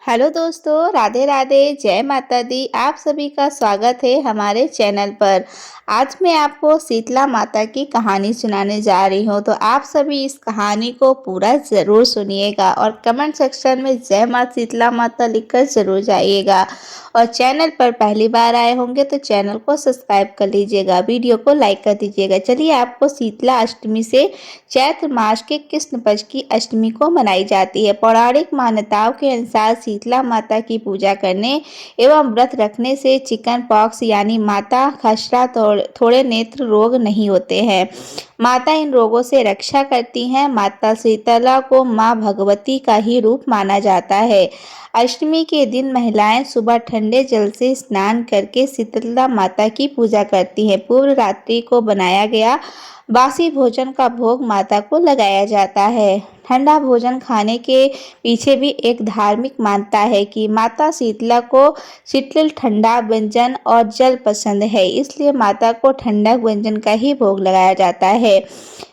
Hello दोस्तों, राधे राधे, जय माता दी। आप सभी का स्वागत है हमारे चैनल पर। आज मैं आपको शीतला माता की कहानी सुनाने जा रही हूँ, तो आप सभी इस कहानी को पूरा ज़रूर सुनिएगा और कमेंट सेक्शन में जय माँ शीतला माता लिखकर ज़रूर जाइएगा। और चैनल पर पहली बार आए होंगे तो चैनल को सब्सक्राइब कर लीजिएगा, वीडियो को लाइक कर दीजिएगा। चलिए आपको शीतला अष्टमी से चैत्र मास के कृष्ण पक्ष की अष्टमी को मनाई जाती है। पौराणिक मान्यताओं के अनुसार शीतला माता की पूजा करने एवं व्रत रखने से चिकन पॉक्स यानी माता खसरा थोड़े नेत्र रोग नहीं होते हैं। माता इन रोगों से रक्षा करती हैं। माता शीतला को माँ भगवती का ही रूप माना जाता है। अष्टमी के दिन महिलाएं सुबह ठंडे जल से स्नान करके शीतला माता की पूजा करती हैं। पूर्व रात्रि को बनाया गया बासी भोजन का भोग माता को लगाया जाता है। ठंडा भोजन खाने के पीछे भी एक धार्मिक मान्यता है कि माता शीतला को शीतल ठंडा व्यंजन और जल पसंद है, इसलिए माता को ठंडा व्यंजन का ही भोग लगाया जाता है।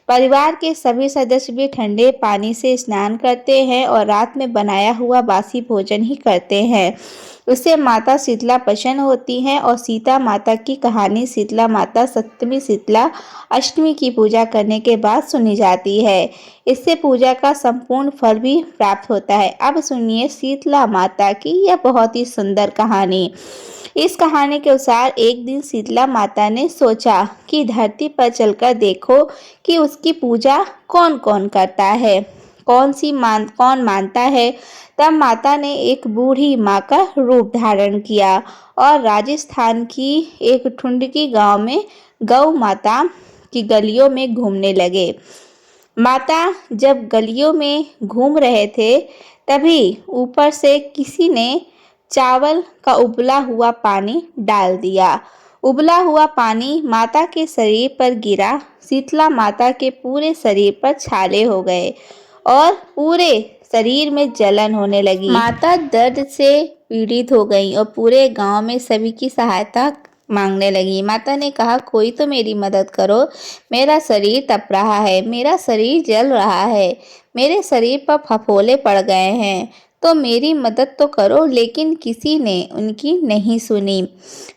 परिवार के सभी सदस्य भी ठंडे पानी से स्नान करते हैं और रात में बनाया हुआ बासी भोजन ही करते हैं। उससे माता शीतला प्रसन्न होती हैं और सीता माता की कहानी शीतला माता सप्तमी शीतला अष्टमी की पूजा करने के बाद सुनी जाती है। इससे पूजा का संपूर्ण फल भी प्राप्त होता है। अब सुनिए शीतला माता की यह बहुत ही सुंदर कहानी। इस कहानी के अनुसार एक दिन शीतला माता ने सोचा कि धरती पर चलकर देखो कि उसकी पूजा कौन कौन करता है, कौन मानता है। तब माता ने एक बूढ़ी माँ का रूप धारण किया और राजस्थान की एक ठुंडकी गांव में गौ माता की गलियों में घूमने लगे। माता जब गलियों में घूम रहे थे तभी ऊपर से किसी ने चावल का उबला हुआ पानी डाल दिया। उबला हुआ पानी माता के शरीर पर गिरा। शीतला माता के पूरे शरीर पर छाले हो गए और पूरे शरीर में जलन होने लगी। माता दर्द से पीड़ित हो गई और पूरे गांव में सभी की सहायता मांगने लगी। माता ने कहा, कोई तो मेरी मदद करो, मेरा शरीर तप रहा है, मेरा शरीर जल रहा है, मेरे शरीर पर फफोले पड़ गए हैं, तो मेरी मदद तो करो। लेकिन किसी ने उनकी नहीं सुनी।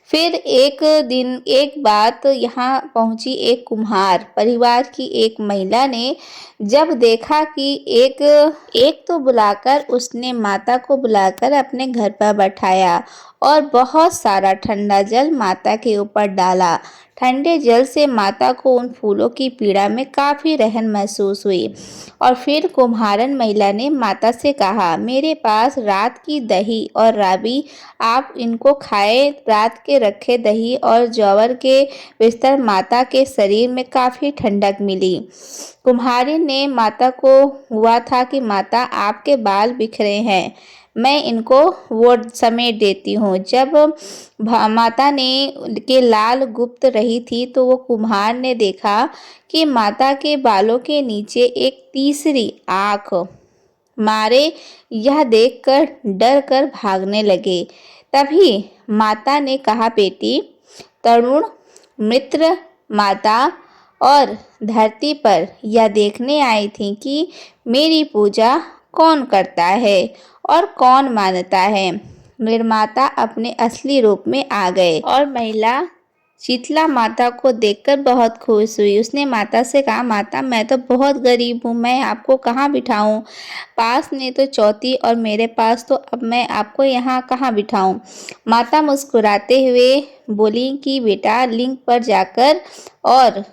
फिर एक दिन एक बात यहाँ पहुंची। एक कुम्हार परिवार की एक महिला ने जब देखा कि एक तो बुलाकर उसने माता को बुलाकर अपने घर पर बैठाया और बहुत सारा ठंडा जल माता के ऊपर डाला। ठंडे जल से माता को उन फूलों की पीड़ा में काफ़ी राहत महसूस हुई। और फिर कुम्हारन महिला ने माता से कहा, मेरे पास रात की दही और राबी, आप इनको खाए। रात के रखे दही और ज्वार के बिस्तर माता के शरीर में काफ़ी ठंडक मिली। कुम्हारी ने माता को हुआ था कि माता आपके बाल बिखरे हैं, मैं इनको वो समेट देती हूँ। जब माता ने के लाल गुप्त रही थी तो वो कुम्हार ने देखा कि माता के बालों के नीचे एक तीसरी आँख मारे। यह देखकर डर कर भागने लगे। तभी माता ने कहा, बेटी, तरुण मित्र माता और धरती पर यह देखने आई थी कि मेरी पूजा कौन करता है और कौन मानता है। निर्माता अपने असली रूप में आ गए और महिला शीतला माता को देखकर बहुत खुश हुई। उसने माता से कहा, माता, मैं तो बहुत गरीब हूँ, मैं आपको कहाँ बिठाऊँ? पास ने तो चौथी और मेरे पास तो अब मैं आपको यहाँ कहाँ बिठाऊँ? माता मुस्कुराते हुए बोली कि बेटा, लिंग पर जाकर और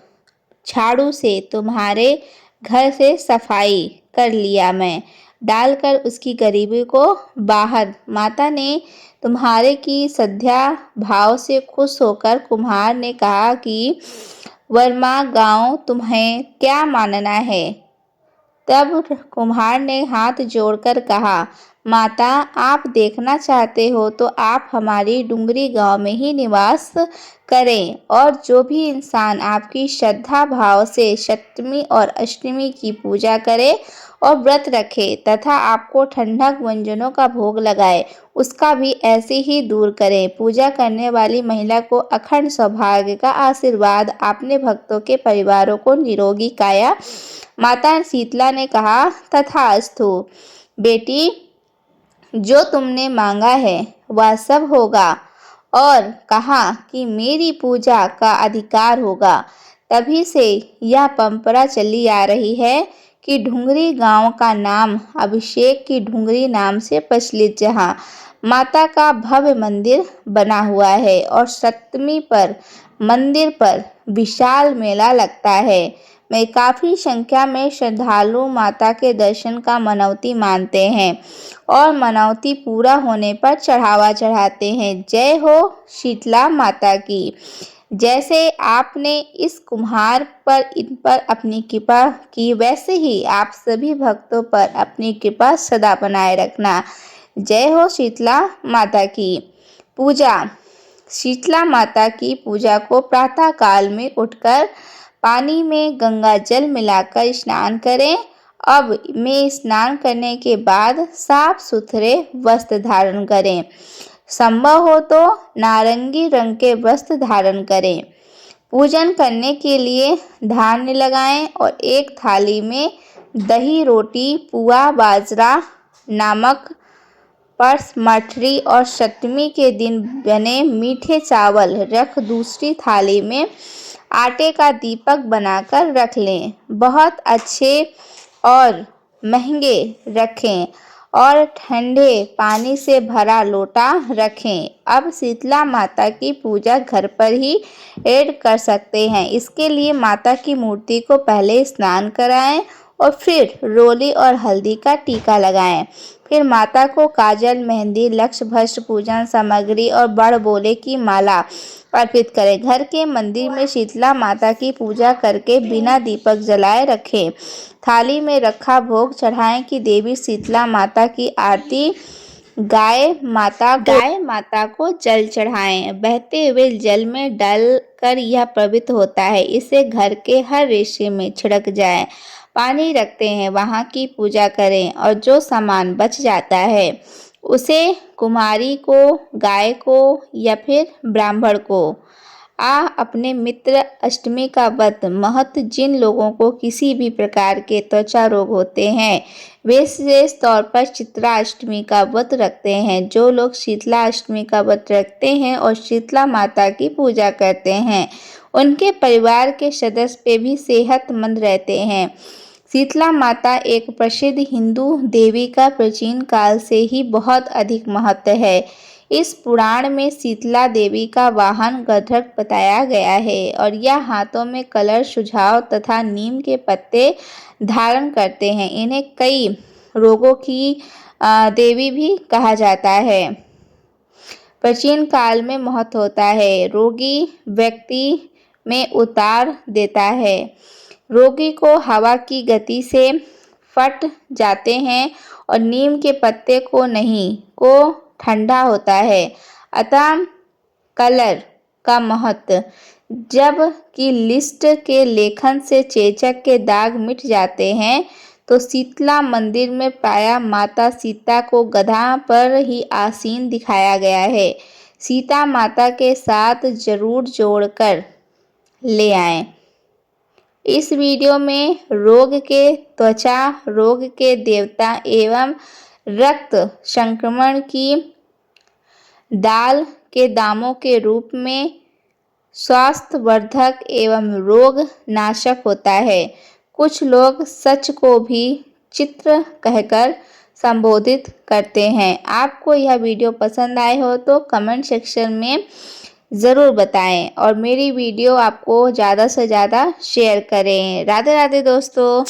झाड़ू से तुम्हारे घर से सफाई कर लिया मैं, डालकर उसकी गरीबी को बाहर। माता ने तुम्हारे की श्रद्धा भाव से खुश होकर कुम्हार ने कहा कि वर्मा गांव तुम्हें क्या मानना है? तब कुम्हार ने हाथ जोड़कर कहा, माता, आप देखना चाहते हो तो आप हमारी डुंगरी गांव में ही निवास करें और जो भी इंसान आपकी श्रद्धा भाव से सप्तमी और अष्टमी की पूजा करे और व्रत रखे तथा आपको ठंडक व्यंजनों का भोग लगाए, उसका भी ऐसे ही दूर करें। पूजा करने वाली महिला को अखंड सौभाग्य का आशीर्वाद, अपने भक्तों के परिवारों को निरोगी काया। माता शीतला ने कहा, तथास्तु बेटी, जो तुमने मांगा है वह सब होगा और कहा कि मेरी पूजा का अधिकार होगा। तभी से यह परंपरा चली आ रही है कि ढुंगरी गांव का नाम अभिषेक की ढुंगरी नाम से प्रचलित, जहां माता का भव्य मंदिर बना हुआ है और सप्तमी पर मंदिर पर विशाल मेला लगता है। में काफ़ी संख्या में श्रद्धालु माता के दर्शन का मनौती मानते हैं और मनौती पूरा होने पर चढ़ावा चढ़ाते हैं। जय हो शीतला माता की। जैसे आपने इस कुम्हार पर इन पर अपनी कृपा की, वैसे ही आप सभी भक्तों पर अपनी कृपा सदा बनाए रखना। जय हो शीतला माता की। पूजा। शीतला माता की पूजा को प्रातः काल में उठकर पानी में गंगा जल मिलाकर स्नान करें। अब में स्नान करने के बाद साफ सुथरे वस्त्र धारण करें। संभव हो तो नारंगी रंग के वस्त्र धारण करें। पूजन करने के लिए धान्य लगाएं और एक थाली में दही, रोटी, पुआ, बाजरा, नमक, पर्स, मठरी और सप्तमी के दिन बने मीठे चावल रख दूसरी थाली में आटे का दीपक बनाकर रख लें। बहुत अच्छे और महंगे रखें और ठंडे पानी से भरा लोटा रखें। अब शीतला माता की पूजा घर पर ही ऐड कर सकते हैं। इसके लिए माता की मूर्ति को पहले स्नान कराएं और फिर रोली और हल्दी का टीका लगाएं। फिर माता को काजल, मेहंदी, लक्ष्य, भस्म, पूजन सामग्री और बड़ बोले की माला अर्पित करें। घर के मंदिर में शीतला माता की पूजा करके बिना दीपक जलाए रखें। थाली में रखा भोग चढ़ाएं कि देवी शीतला माता की आरती गाय माता को जल चढ़ाएं। बहते हुए जल में डालकर यह पवित्र होता है। इसे घर के हर रेशे में छिड़क जाए। पानी रखते हैं वहाँ की पूजा करें और जो सामान बच जाता है उसे कुमारी को, गाय को या फिर ब्राह्मण को अपने मित्र। अष्टमी का व्रत महत्व। जिन लोगों को किसी भी प्रकार के त्वचा रोग होते हैं वे विशेष तौर पर चित्रा अष्टमी का व्रत रखते हैं। जो लोग शीतला अष्टमी का व्रत रखते हैं और शीतला माता की पूजा करते हैं उनके परिवार के सदस्य भी सेहतमंद रहते हैं। शीतला माता एक प्रसिद्ध हिंदू देवी का प्राचीन काल से ही बहुत अधिक महत्व है। इस पुराण में शीतला देवी का वाहन गधक बताया गया है और यह हाथों में कलश, सुझाव तथा नीम के पत्ते धारण करते हैं। इन्हें कई रोगों की देवी भी कहा जाता है। प्राचीन काल में महत्व होता है। रोगी व्यक्ति में उतार देता है। रोगी को हवा की गति से फट जाते हैं और नीम के पत्ते को ठंडा होता है। अतः कलर का महत्व। जब कि लिस्ट के लेखन से चेचक के दाग मिट जाते हैं तो शीतला मंदिर में प्रायः माता सीता को गधा पर ही आसीन दिखाया गया है। सीता माता के साथ जरूर जोड़कर ले आएं। इस वीडियो में त्वचा रोग के देवता एवं रक्त संक्रमण की दाल के दामों के रूप में स्वास्थ्यवर्धक एवं रोग नाशक होता है। कुछ लोग सच को भी चित्र कहकर संबोधित करते हैं। आपको यह वीडियो पसंद आए हो तो कमेंट सेक्शन में ज़रूर बताएं और मेरी वीडियो आपको ज़्यादा से ज़्यादा शेयर करें। राधे राधे दोस्तों।